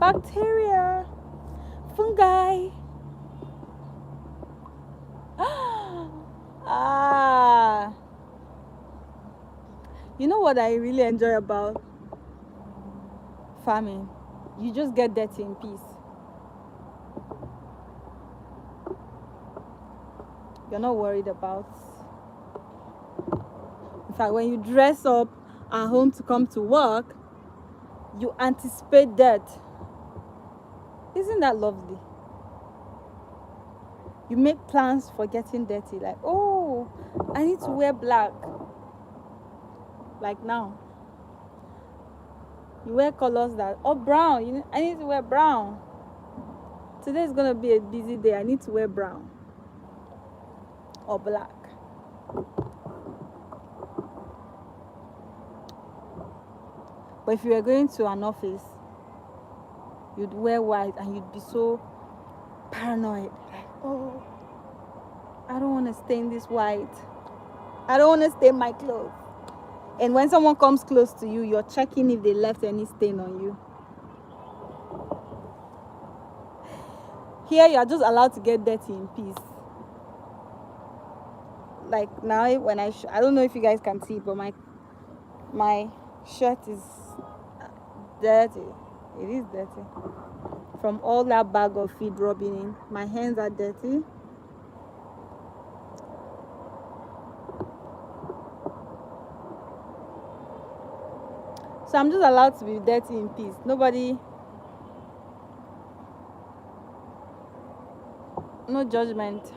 bacteria, fungi. Ah, you know what I really enjoy about farming? You just get dirty in peace. You're not worried about. In fact, when you dress up at home to come to work, you anticipate dirt. Isn't that lovely? You make plans for getting dirty, like, oh, I need to wear black. Like now, you wear colors that, oh, brown, I need to wear brown. Today is gonna be a busy day, I need to wear brown or black. But if you were going to an office, you'd wear white and you'd be so paranoid, like, oh, I don't want to stain this white, I don't want to stain my clothes. And when someone comes close to you, you're checking if they left any stain on you. Here, you're just allowed to get dirty in peace. Like now, when I don't know if you guys can see, but my shirt is dirty. It is dirty from all that bag of feed rubbing in. My hands are dirty. So I'm just allowed to be dirty in peace. Nobody, no judgment.